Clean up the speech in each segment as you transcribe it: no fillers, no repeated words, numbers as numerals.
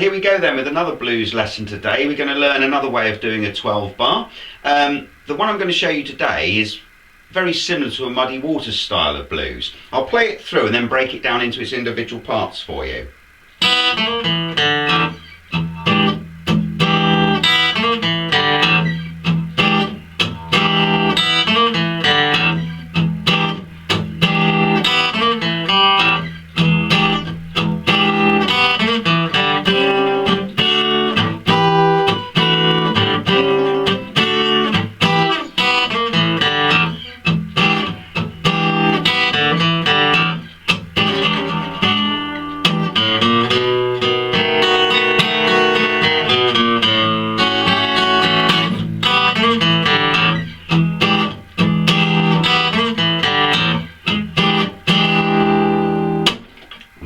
here we go then with another blues lesson today. We're going to learn another way of doing a 12 bar. The one I'm going to show you today is very similar to a Muddy Waters style of blues. I'll play it through and then break it down into its individual parts for you.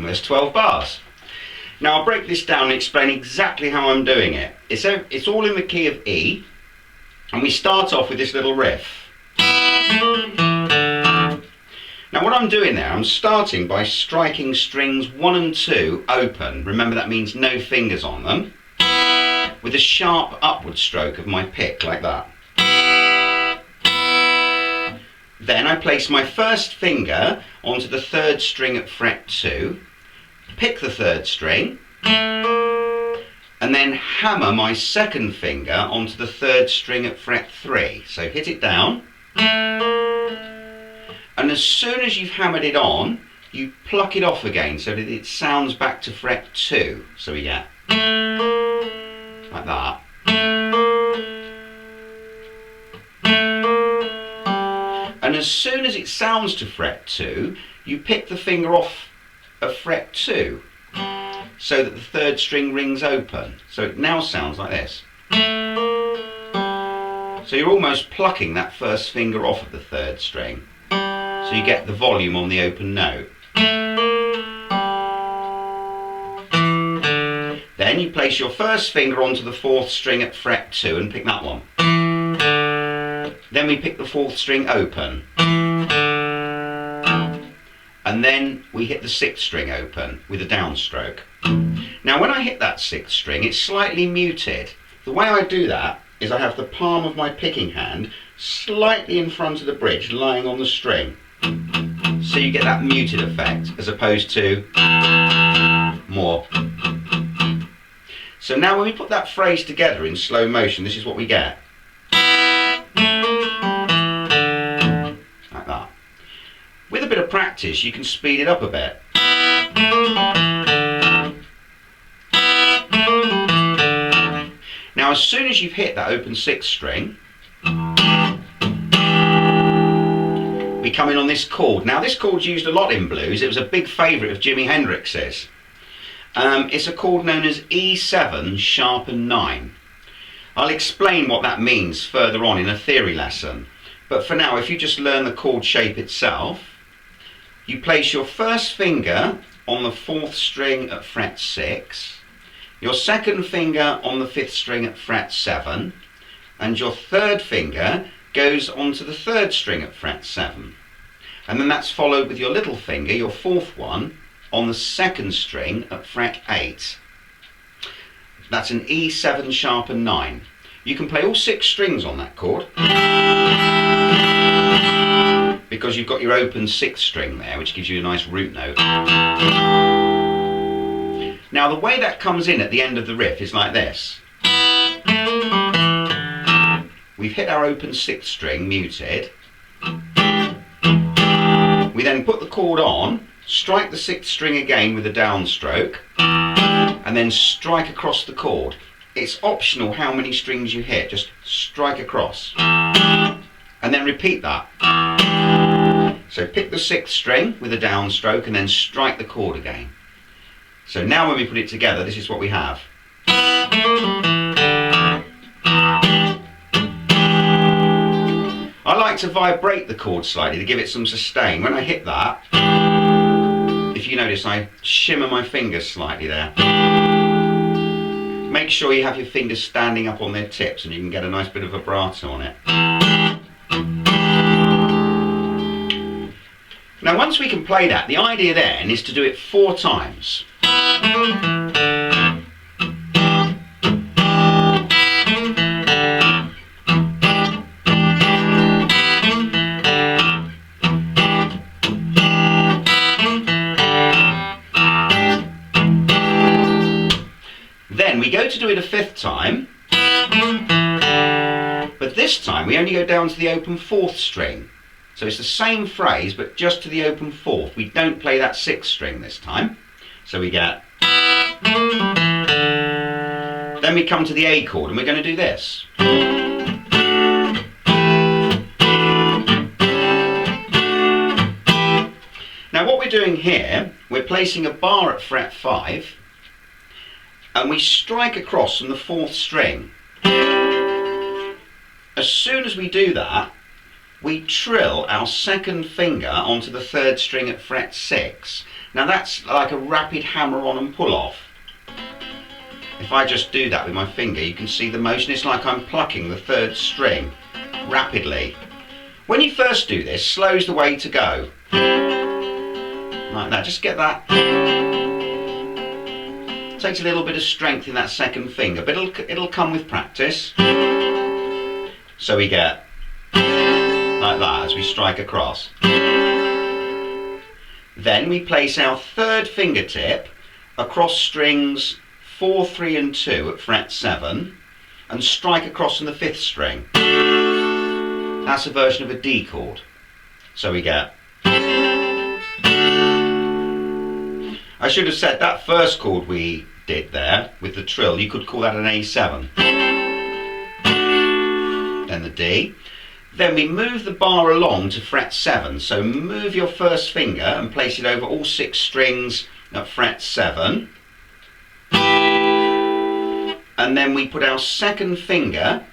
There's 12 bars. Now I'll break this down and explain exactly how I'm doing it. It's all in the key of E, and we start off with this little riff. Now what I'm doing there, I'm starting by striking strings 1 and 2 open. Remember, that means no fingers on them, with a sharp upward stroke of my pick like that. Then I place my first finger onto the 3rd string at fret 2, pick the 3rd string, and then hammer my 2nd finger onto the 3rd string at fret 3. So hit it down, and as soon as you've hammered it on, you pluck it off again so that it sounds back to fret 2. So we get like that. And as soon as it sounds to fret 2, you pick the finger off of fret 2 so that the 3rd string rings open. So it now sounds like this. So you're almost plucking that first finger off of the 3rd string, so you get the volume on the open note. Then you place your first finger onto the 4th string at fret 2 and pick that one. Then we pick the 4th string open, and then we hit the 6th string open with a downstroke. Now when I hit that 6th string, it's slightly muted. The way I do that is I have the palm of my picking hand slightly in front of the bridge, lying on the string, so you get that muted effect as opposed to more. So now when we put that phrase together in slow motion, this is what we get. Like that. With a bit of practice, you can speed it up a bit. Now as soon as you've hit that open 6th string, we come in on this chord. Now this chord's used a lot in blues. It was a big favourite of Jimi Hendrix's. It's a chord known as E7 sharpen 9. I'll explain what that means further on in a theory lesson, but for now, if you just learn the chord shape itself, you place your first finger on the 4th string at fret 6, your 2nd finger on the 5th string at fret 7, and your 3rd finger goes onto the 3rd string at fret 7. And then that's followed with your little finger, your 4th one, on the 2nd string at fret 8. That's an E7 sharpen 9. You can play all 6 strings on that chord, because you've got your open 6th string there, which gives you a nice root note. Now the way that comes in at the end of the riff is like this. We've hit our open 6th string, muted. We then put the chord on, strike the 6th string again with a downstroke, and then strike across the chord. It's optional how many strings you hit, just strike across. And then repeat that. So pick the 6th string with a downstroke and then strike the chord again. So now when we put it together, this is what we have. I like to vibrate the chord slightly to give it some sustain. When I hit that, if you notice, I shimmer my fingers slightly there. Make sure you have your fingers standing up on their tips and you can get a nice bit of vibrato on it. Now once we can play that, the idea then is to do it 4 times. do it a fifth time, but this time we only go down to the open fourth string. So it's the same phrase, but just to the open fourth. We don't play that sixth string this time. So we get... Then we come to the A chord, and we're going to do this. Now what we're doing here, we're placing a bar at fret 5, and we strike across from the fourth string. As soon as we do that, we trill our second finger onto the third string at fret 6. Now that's like a rapid hammer-on and pull-off. If I just do that with my finger, you can see the motion. It's like I'm plucking the third string rapidly. When you first do this, slow's the way to go. Like that, just get that. Takes a little bit of strength in that second finger, but it'll come with practice. So we get like that as we strike across. Then we place our third fingertip across strings 4, 3 and 2 at fret 7 and strike across from the fifth string. That's a version of a D chord. So we get... I should have said that first chord we did there with the trill, you could call that an A7. Then the D. Then we move the bar along to fret 7. So move your first finger and place it over all 6 strings at fret 7. And then we put our second finger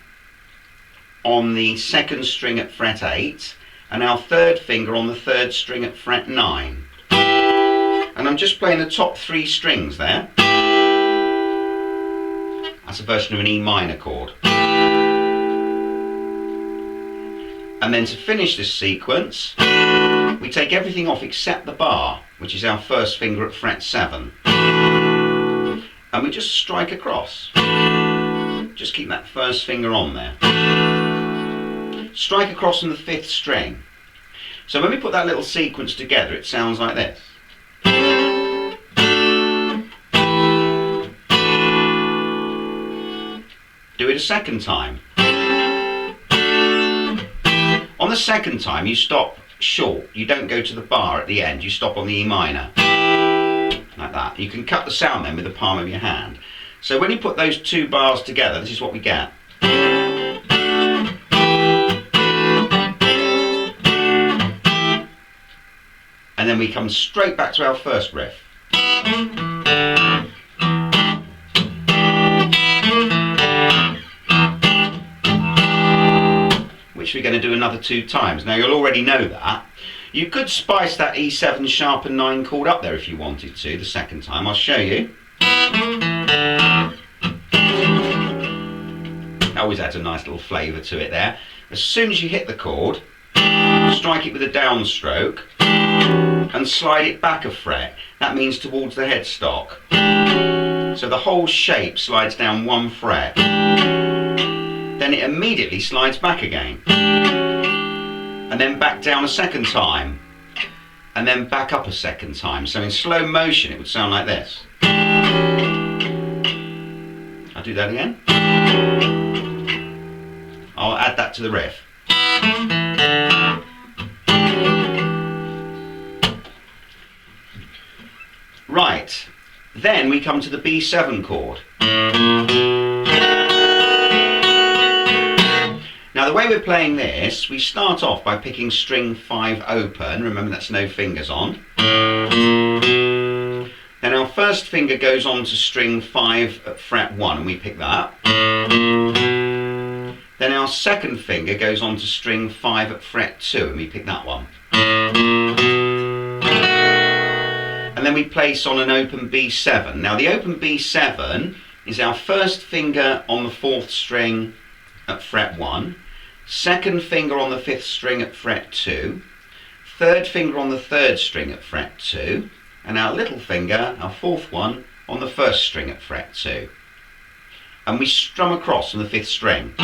on the second string at fret 8 and our third finger on the third string at fret 9. And I'm just playing the top 3 strings there. That's a version of an E minor chord. And then to finish this sequence, we take everything off except the bar, which is our first finger at fret 7. And we just strike across. Just keep that first finger on there. Strike across on the fifth string. So when we put that little sequence together, it sounds like this. Do it a second time. On the second time you stop short, you don't go to the bar at the end, you stop on the E minor. Like that. You can cut the sound then with the palm of your hand. So when you put those 2 bars together, this is what we get. And then we come straight back to our first riff. Which we're going to do another 2 times. Now you'll already know that. You could spice that E7 sharp and 9 chord up there if you wanted to the second time. I'll show you. Always adds a nice little flavour to it there. As soon as you hit the chord, strike it with a downstroke and slide it back a fret. That means towards the headstock. So the whole shape slides down 1 fret. Then it immediately slides back again. And then back down a second time. And then back up a second time. So in slow motion it would sound like this. I'll do that again. I'll add that to the riff. Right, then we come to the B7 chord. Now the way we're playing this, we start off by picking string 5 open, remember that's no fingers on. Then our first finger goes on to string 5 at fret 1 and we pick that. Then our second finger goes on to string 5 at fret 2 and we pick that one. And then we place on an open B7. Now the open B7 is our first finger on the 4th string at fret 1, second finger on the 5th string at fret 2, third finger on the 3rd string at fret 2, and our little finger, our 4th one, on the 1st string at fret 2. And we strum across on the 5th string.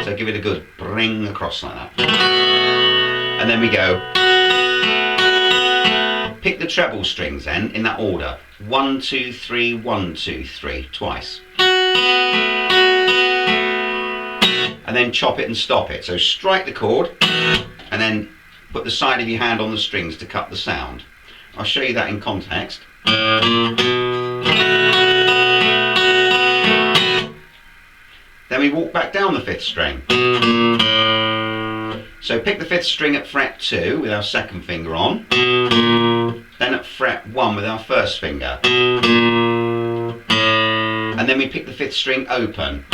So give it a good bring across like that. And then we go. pick the treble strings then in that order. 1, 2, 3, 1, 2, 3, twice. And then chop it and stop it. So strike the chord and then put the side of your hand on the strings to cut the sound. I'll show you that in context. Then we walk back down the 5th string. So pick the 5th string at fret 2 with our 2nd finger on, then at fret 1 with our 1st finger, and then we pick the 5th string open,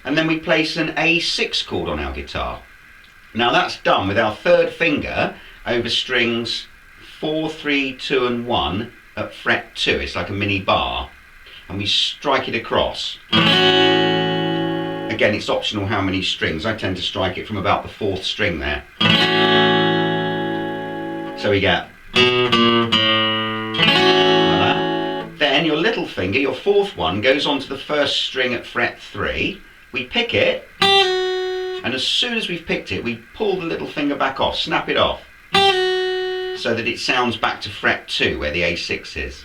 and then we place an A6 chord on our guitar. Now that's done with our 3rd finger over strings 4, 3, 2 and 1 at fret 2. It's like a mini bar, and we strike it across. Again, it's optional how many strings. I tend to strike it from about the 4th string there. So we get like that. Then your little finger, your 4th one, goes onto the 1st string at fret 3. We pick it, and as soon as we've picked it, we pull the little finger back off, snap it off, so that it sounds back to fret 2 where the A6 is.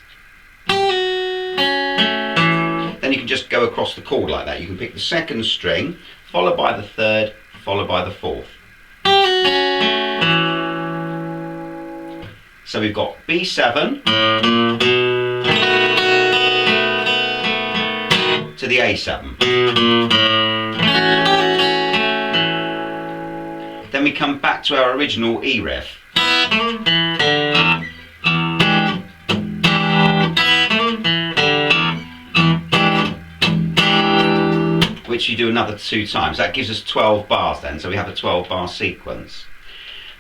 Then you can just go across the chord like that. You can pick the 2nd string, followed by the 3rd, followed by the 4th. So we've got B7 to the A7. Then we come back to our original E riff. Which you do another 2 times. That gives us 12 bars then, so we have a 12-bar sequence.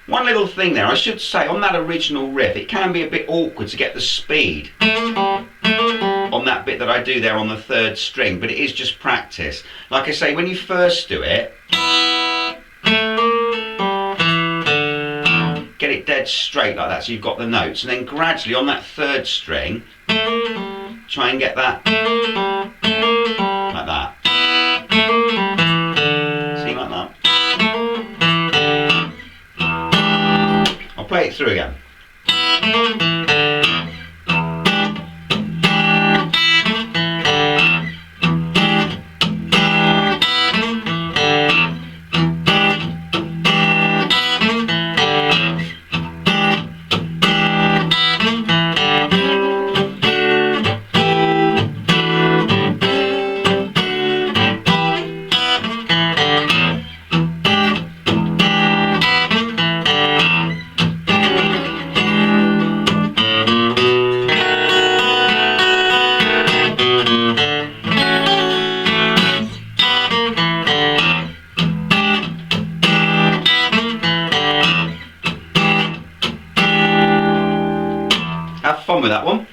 One little thing there, I should say, on that original riff, it can be a bit awkward to get the speed on that bit that I do there on the 3rd string, but it is just practice. Like I say, when you first do it, get it dead straight like that, so you've got the notes, and then gradually on that 3rd string, try and get that like that. I'll play it through again. Have fun with that one.